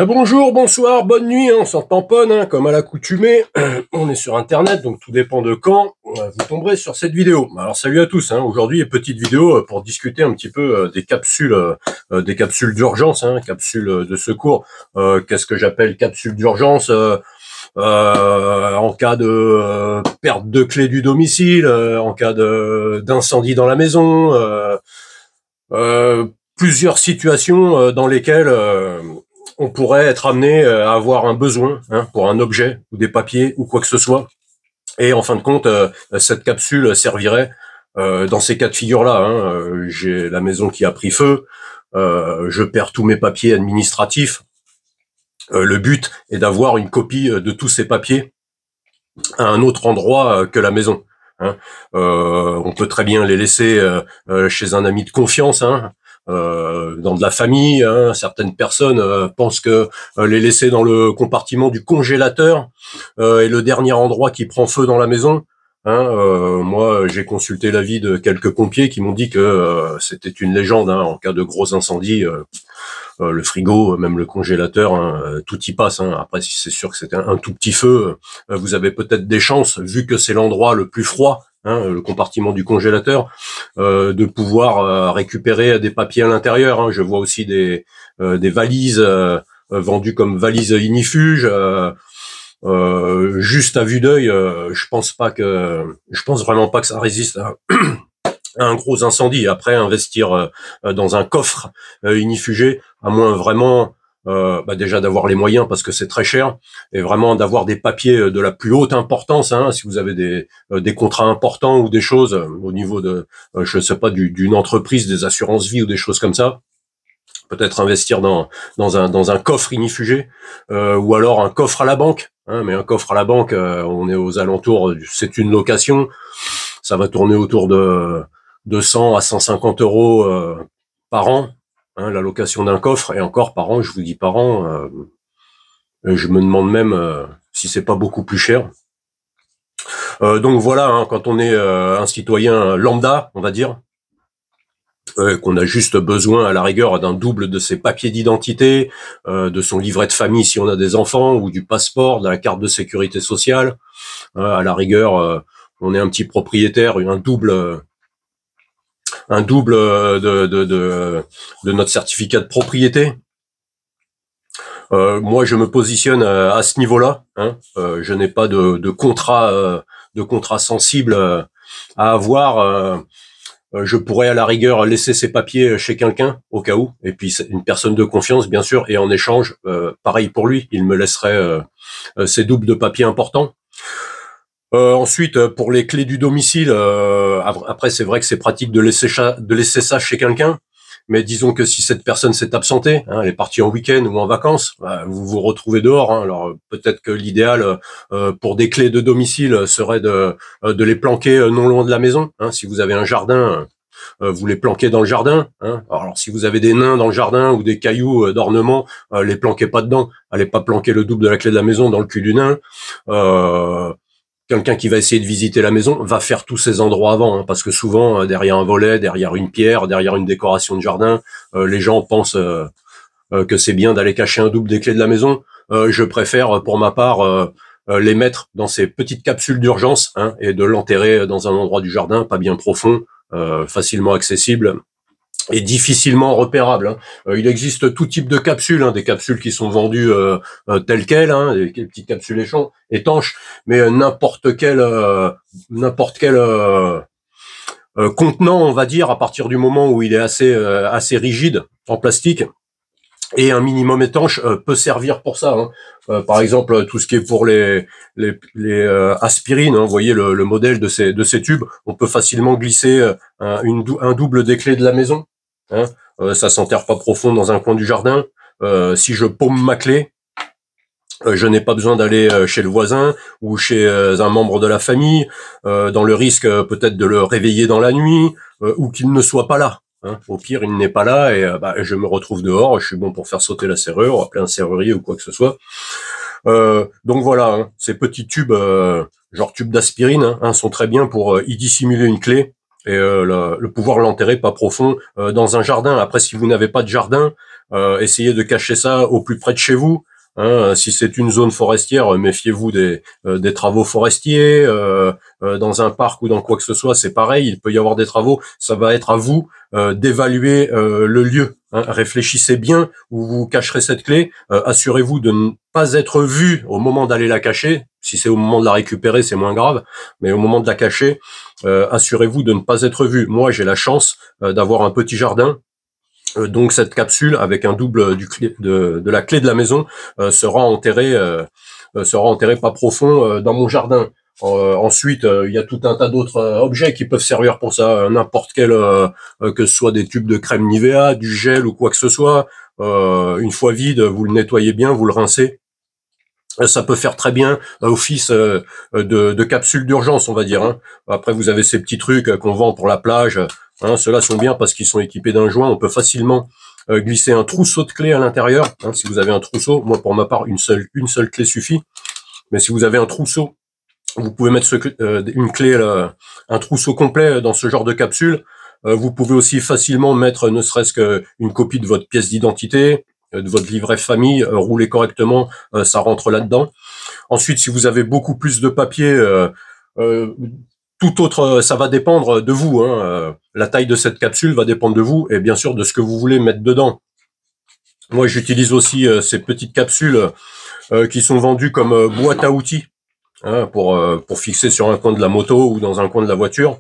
Bonjour, bonsoir, bonne nuit, hein, on s'en tamponne, hein, comme à l'accoutumée. On est sur Internet, donc tout dépend de quand vous tomberez sur cette vidéo. Alors salut à tous, hein, aujourd'hui petite vidéo pour discuter un petit peu des capsules d'urgence, hein, capsules de secours. Qu'est-ce que j'appelle capsules d'urgence en cas de perte de clé du domicile, en cas d'incendie dans la maison, plusieurs situations dans lesquelles on pourrait être amené à avoir un besoin, hein, pour un objet ou des papiers ou quoi que ce soit. Et en fin de compte, cette capsule servirait dans ces cas de figure-là. Hein. J'ai la maison qui a pris feu, je perds tous mes papiers administratifs. Le but est d'avoir une copie de tous ces papiers à un autre endroit que la maison. Hein. On peut très bien les laisser chez un ami de confiance, hein, dans de la famille, hein. Certaines personnes pensent que les laisser dans le compartiment du congélateur est le dernier endroit qui prend feu dans la maison. Hein. Moi, j'ai consulté l'avis de quelques pompiers qui m'ont dit que c'était une légende, hein, en cas de gros incendie. Le frigo, même le congélateur, hein, tout y passe. Hein. Après, si c'est sûr que c'était un tout petit feu, vous avez peut-être des chances, vu que c'est l'endroit le plus froid, hein, le compartiment du congélateur, de pouvoir récupérer des papiers à l'intérieur. Hein. Je vois aussi des valises vendues comme valises ignifuges. Juste à vue d'œil, je pense vraiment pas que ça résiste à un gros incendie. Après, investir dans un coffre inifugé, à moins vraiment déjà d'avoir les moyens, parce que c'est très cher, et vraiment d'avoir des papiers de la plus haute importance, hein, si vous avez des contrats importants ou des choses au niveau de, je sais pas, d'une entreprise, des assurances vie ou des choses comme ça. Peut-être investir dans un coffre inifugé, ou alors un coffre à la banque. Hein, mais un coffre à la banque, on est aux alentours, c'est une location, ça va tourner autour de 100 à 150 euros par an, hein, la location d'un coffre. Et encore par an, je vous dis par an, je me demande même si c'est pas beaucoup plus cher. Donc voilà, hein, quand on est un citoyen lambda, on va dire, qu'on a juste besoin à la rigueur d'un double de ses papiers d'identité, de son livret de famille si on a des enfants, ou du passeport, de la carte de sécurité sociale. À la rigueur, on est un petit propriétaire, un double de notre certificat de propriété. Moi, je me positionne à ce niveau-là. Hein. Je n'ai pas de contrat sensible à avoir. Je pourrais à la rigueur laisser ces papiers chez quelqu'un au cas où, et puis une personne de confiance bien sûr, et en échange, pareil pour lui, il me laisserait ces doubles de papiers importants. Ensuite, pour les clés du domicile, après c'est vrai que c'est pratique de laisser ça chez quelqu'un, mais disons que si cette personne s'est absentée, hein, elle est partie en week-end ou en vacances, vous vous retrouvez dehors. Hein. Alors peut-être que l'idéal pour des clés de domicile serait de les planquer non loin de la maison. Hein. Si vous avez un jardin, vous les planquez dans le jardin. Hein. Alors si vous avez des nains dans le jardin ou des cailloux d'ornement, les planquez pas dedans. Allez pas planquer le double de la clé de la maison dans le cul du nain. Quelqu'un qui va essayer de visiter la maison va faire tous ces endroits avant, hein, parce que souvent, derrière un volet, derrière une pierre, derrière une décoration de jardin, les gens pensent que c'est bien d'aller cacher un double des clés de la maison. Je préfère, pour ma part, les mettre dans ces petites capsules d'urgence, hein, et de l'enterrer dans un endroit du jardin, pas bien profond, facilement accessible et difficilement repérable. Hein. Il existe tout type de capsules, hein, des capsules qui sont vendues telles quelles, hein, des petites capsules étanches, mais n'importe quel contenant, on va dire, à partir du moment où il est assez rigide en plastique et un minimum étanche, peut servir pour ça. Hein. Par exemple, tout ce qui est pour les aspirines, hein, vous voyez le modèle de ces tubes, on peut facilement glisser un double des clés de la maison. Hein. Ça s'enterre pas profond dans un coin du jardin. Si je paume ma clé, je n'ai pas besoin d'aller chez le voisin ou chez un membre de la famille, dans le risque peut-être de le réveiller dans la nuit, ou qu'il ne soit pas là. Hein. Au pire, il n'est pas là et je me retrouve dehors. Je suis bon pour faire sauter la serrure, appeler un serrurier ou quoi que ce soit. Donc voilà, hein, ces petits tubes, genre tubes d'aspirine, hein, sont très bien pour y dissimuler une clé et le pouvoir l'enterrer pas profond dans un jardin. Après, si vous n'avez pas de jardin, essayez de cacher ça au plus près de chez vous. Hein, si c'est une zone forestière, méfiez-vous des travaux forestiers. Dans un parc ou dans quoi que ce soit, c'est pareil, il peut y avoir des travaux. Ça va être à vous d'évaluer le lieu. Hein. Réfléchissez bien où vous cacherez cette clé. Assurez-vous de ne pas être vu au moment d'aller la cacher. Si c'est au moment de la récupérer, c'est moins grave. Mais au moment de la cacher, assurez-vous de ne pas être vu. Moi, j'ai la chance d'avoir un petit jardin. Donc cette capsule avec un double de la clé de la maison sera enterrée pas profond dans mon jardin. Ensuite, il y a tout un tas d'autres objets qui peuvent servir pour ça, n'importe quel, que ce soit des tubes de crème Nivea, du gel ou quoi que ce soit. Une fois vide, vous le nettoyez bien, vous le rincez. Ça peut faire très bien office de capsule d'urgence, on va dire. Hein. Après, vous avez ces petits trucs qu'on vend pour la plage. Hein, ceux-là sont bien parce qu'ils sont équipés d'un joint. On peut facilement glisser un trousseau de clés à l'intérieur. Hein, si vous avez un trousseau, moi pour ma part, une seule clé suffit. Mais si vous avez un trousseau, vous pouvez mettre une clé, un trousseau complet dans ce genre de capsule. Vous pouvez aussi facilement mettre ne serait-ce qu'une copie de votre pièce d'identité, de votre livret famille, rouler correctement, ça rentre là-dedans. Ensuite, si vous avez beaucoup plus de papier, tout autre, ça va dépendre de vous. Hein. La taille de cette capsule va dépendre de vous et bien sûr de ce que vous voulez mettre dedans. Moi, j'utilise aussi ces petites capsules qui sont vendues comme boîte à outils, hein, pour fixer sur un coin de la moto ou dans un coin de la voiture.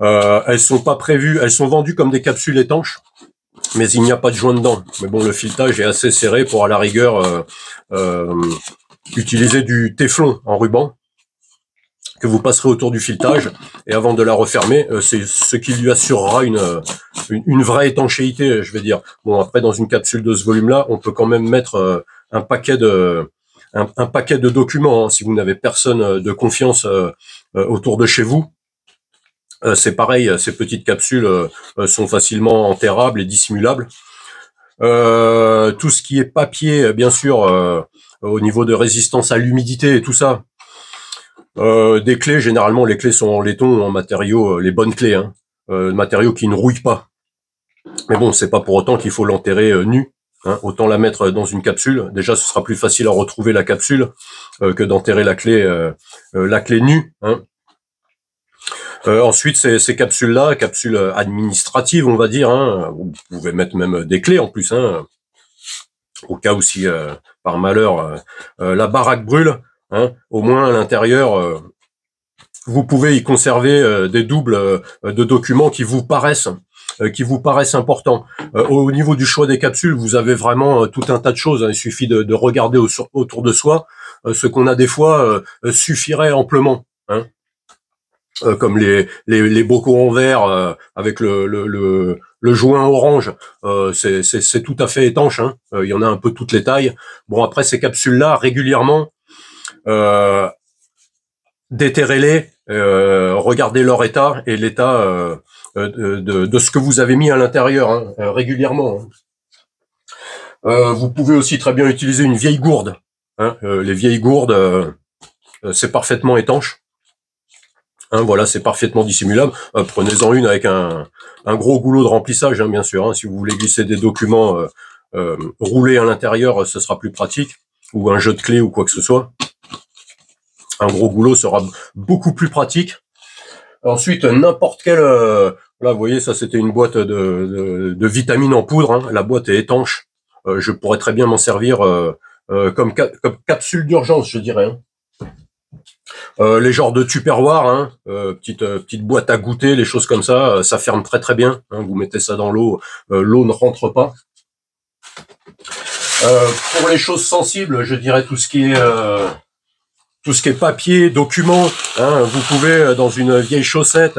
Elles sont pas prévues, elles sont vendues comme des capsules étanches, mais il n'y a pas de joint dedans. Mais bon, le filetage est assez serré pour à la rigueur utiliser du téflon en ruban que vous passerez autour du filetage et avant de la refermer, c'est ce qui lui assurera une vraie étanchéité, je vais dire. Bon, après dans une capsule de ce volume-là, on peut quand même mettre un paquet de documents. Hein, si vous n'avez personne de confiance autour de chez vous. C'est pareil, ces petites capsules sont facilement enterrables et dissimulables. Tout ce qui est papier, bien sûr, au niveau de résistance à l'humidité et tout ça. Des clés, généralement, les clés sont en laiton, en matériaux, les bonnes clés, hein, matériaux qui ne rouillent pas. Mais bon, c'est pas pour autant qu'il faut l'enterrer nu. Hein, autant la mettre dans une capsule. Déjà, ce sera plus facile à retrouver la capsule que d'enterrer la clé nue. Hein. Ensuite, ces capsules-là, capsules administratives, on va dire. Hein, vous pouvez mettre même des clés en plus, hein, au cas où si par malheur la baraque brûle. Hein, au moins à l'intérieur, vous pouvez y conserver des doubles de documents qui vous paraissent importants. Au niveau du choix des capsules, vous avez vraiment tout un tas de choses. Hein, il suffit de regarder autour de soi. Ce qu'on a des fois suffirait amplement. Hein. Comme les bocaux en verre avec le joint orange, c'est tout à fait étanche. Hein. Il y en a un peu toutes les tailles. Bon, après ces capsules-là, régulièrement, déterrez-les, regardez leur état et l'état de ce que vous avez mis à l'intérieur, hein, régulièrement. Hein. Vous pouvez aussi très bien utiliser une vieille gourde. Hein. Les vieilles gourdes, c'est parfaitement étanche. Hein, voilà, c'est parfaitement dissimulable. Prenez-en une avec un gros goulot de remplissage, hein, bien sûr. Hein, si vous voulez glisser des documents roulés à l'intérieur, ce sera plus pratique. Ou un jeu de clés ou quoi que ce soit. Un gros goulot sera beaucoup plus pratique. Ensuite, n'importe quel... là, vous voyez, ça, c'était une boîte de vitamines en poudre. Hein. La boîte est étanche. Je pourrais très bien m'en servir comme capsule d'urgence, je dirais. Hein. Les genres de tupperware, hein, petite boîte à goûter, les choses comme ça, ça ferme très très bien. Hein. Vous mettez ça dans l'eau, l'eau ne rentre pas. Pour les choses sensibles, je dirais tout ce qui est papier, documents. Hein, vous pouvez dans une vieille chaussette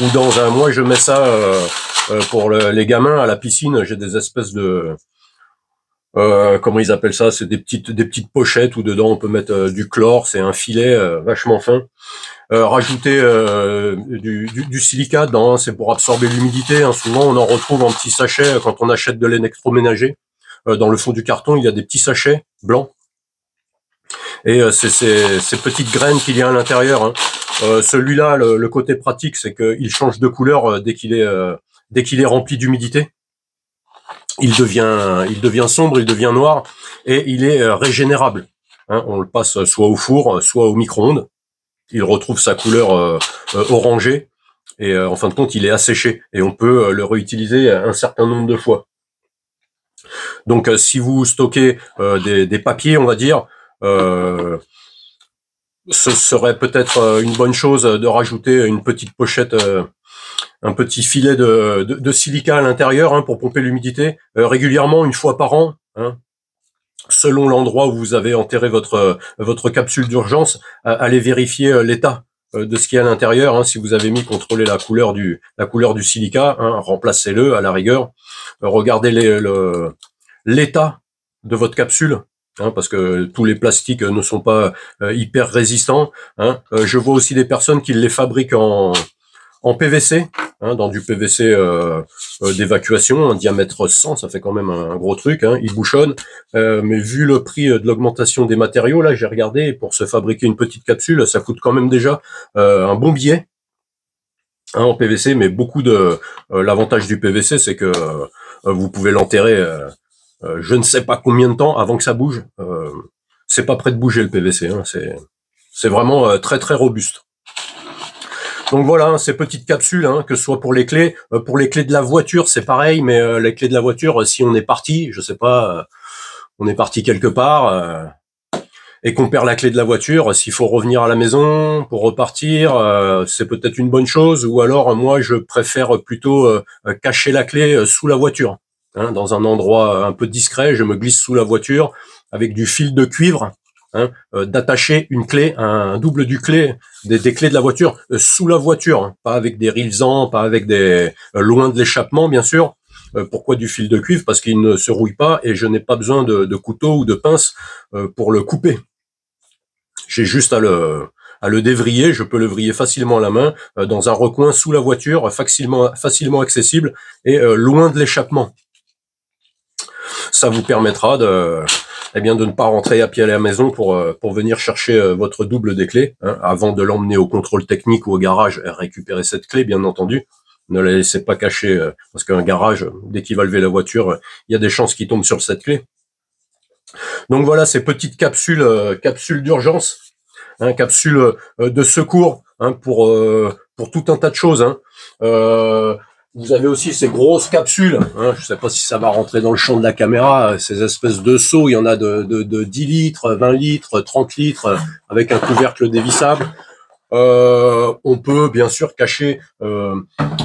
ou dans un. Moi, je mets ça pour les gamins à la piscine. J'ai des espèces de comment ils appellent ça, c'est des petites pochettes où dedans on peut mettre du chlore, c'est un filet vachement fin. Rajouter du silicate dedans, hein, c'est pour absorber l'humidité. Hein. Souvent on en retrouve en petits sachets quand on achète de l'électroménager. Dans le fond du carton, il y a des petits sachets blancs. Et c'est ces petites graines qu'il y a à l'intérieur. Hein. Celui-là, le côté pratique, c'est qu'il change de couleur dès qu'il est rempli d'humidité. il devient sombre, il devient noir, et il est régénérable. Hein, on le passe soit au four, soit au micro-ondes. Il retrouve sa couleur orangée, et en fin de compte, il est asséché, et on peut le réutiliser un certain nombre de fois. Donc, si vous stockez des papiers, on va dire, ce serait peut-être une bonne chose de rajouter une petite pochette, un petit filet de silica à l'intérieur, hein, pour pomper l'humidité régulièrement, une fois par an, hein, selon l'endroit où vous avez enterré votre capsule d'urgence. Allez vérifier l'état de ce qu'il y a à l'intérieur. Hein, si vous avez contrôler la couleur du silica, hein, remplacez-le à la rigueur. Regardez l'état de votre capsule. Hein, parce que tous les plastiques ne sont pas hyper résistants. Hein. Je vois aussi des personnes qui les fabriquent en PVC, hein, dans du PVC d'évacuation, un diamètre 100, ça fait quand même un gros truc, hein, il bouchonne, mais vu le prix de l'augmentation des matériaux, là j'ai regardé, pour se fabriquer une petite capsule, ça coûte quand même déjà un bon billet, hein, en PVC, mais beaucoup de l'avantage du PVC, c'est que vous pouvez l'enterrer je ne sais pas combien de temps avant que ça bouge. C'est pas prêt de bouger le PVC, hein, c'est vraiment très très robuste. Donc voilà, hein, ces petites capsules, hein, que ce soit pour les clés de la voiture, c'est pareil, mais les clés de la voiture, si on est parti, je sais pas, on est parti quelque part et qu'on perd la clé de la voiture, s'il faut revenir à la maison pour repartir, c'est peut-être une bonne chose. Ou alors, moi, je préfère plutôt cacher la clé sous la voiture, hein, dans un endroit un peu discret. Je me glisse sous la voiture avec du fil de cuivre. Hein, d'attacher une clé, un double du clé, des clés de la voiture sous la voiture, hein, pas avec des rilsans, pas avec des loin de l'échappement, bien sûr. Pourquoi du fil de cuivre? Parce qu'il ne se rouille pas et je n'ai pas besoin de couteau ou de pince pour le couper. J'ai juste à le dévriller. Je peux le vriller facilement à la main dans un recoin sous la voiture, facilement accessible et loin de l'échappement. Ça vous permettra de ne pas rentrer à pied à la maison pour venir chercher votre double des clés, hein, avant de l'emmener au contrôle technique ou au garage et récupérer cette clé, bien entendu. Ne la laissez pas cacher, parce qu'un garage, dès qu'il va lever la voiture, il y a des chances qu'il tombe sur cette clé. Donc voilà, ces petites capsules d'urgence, hein, capsules de secours, hein, pour tout un tas de choses. Hein. Vous avez aussi ces grosses capsules, hein, je ne sais pas si ça va rentrer dans le champ de la caméra, ces espèces de seaux, il y en a de 10 litres, 20 litres, 30 litres, avec un couvercle dévissable. On peut bien sûr cacher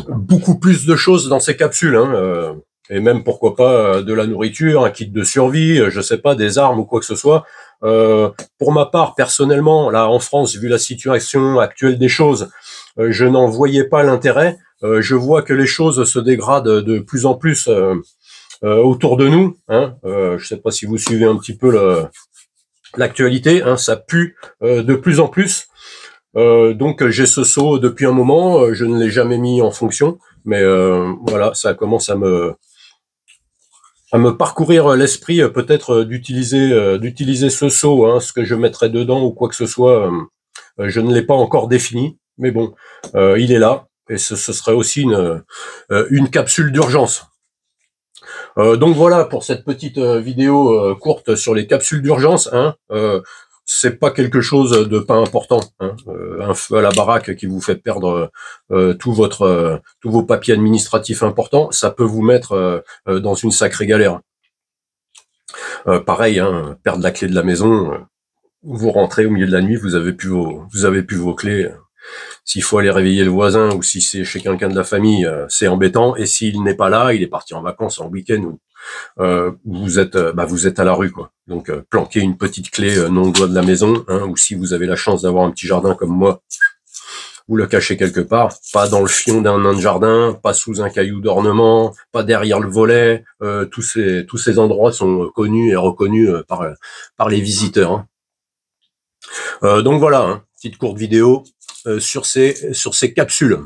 beaucoup plus de choses dans ces capsules, hein, et même pourquoi pas de la nourriture, un kit de survie, je sais pas, des armes ou quoi que ce soit. Pour ma part, personnellement, là en France, vu la situation actuelle des choses, je n'en voyais pas l'intérêt. Je vois que les choses se dégradent de plus en plus autour de nous. Hein. Je sais pas si vous suivez un petit peu l'actualité, hein, ça pue de plus en plus. Donc j'ai ce seau depuis un moment, je ne l'ai jamais mis en fonction, mais voilà, ça commence à me parcourir l'esprit, peut-être d'utiliser ce seau, hein, ce que je mettrai dedans ou quoi que ce soit. Je ne l'ai pas encore défini, mais bon, il est là. Et ce serait aussi une capsule d'urgence. Donc voilà pour cette petite vidéo courte sur les capsules d'urgence. Hein. C'est pas quelque chose de pas important. Hein. Un feu à la baraque qui vous fait perdre tous vos papiers administratifs importants, ça peut vous mettre dans une sacrée galère. Pareil, hein, perdre la clé de la maison, vous rentrez au milieu de la nuit, vous avez plus vos clés. S'il faut aller réveiller le voisin ou si c'est chez quelqu'un de la famille, c'est embêtant. Et s'il n'est pas là, il est parti en vacances, en week-end, ou vous êtes à la rue, quoi. Donc planquez une petite clé non au doigt de la maison, hein, ou si vous avez la chance d'avoir un petit jardin comme moi, vous le cachez quelque part, pas dans le fion d'un nain de jardin, pas sous un caillou d'ornement, pas derrière le volet. Tous ces endroits sont connus et reconnus par les visiteurs. Hein. Donc voilà, hein, petite courte vidéo sur ces capsules.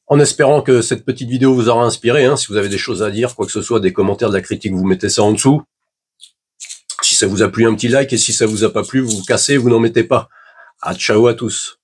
En espérant que cette petite vidéo vous aura inspiré, hein, si vous avez des choses à dire, quoi que ce soit, des commentaires, de la critique, vous mettez ça en dessous. Si ça vous a plu, un petit like, et si ça vous a pas plu, vous vous cassez, vous n'en mettez pas. Ciao à tous.